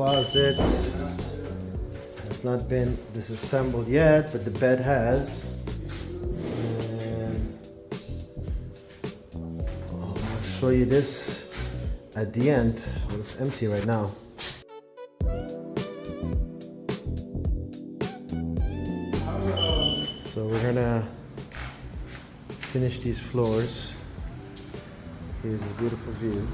closet has not been disassembled yet, but the bed has. And I'll show you this at the end. Well, it's empty right now. So we're gonna finish these floors. Here's a beautiful view.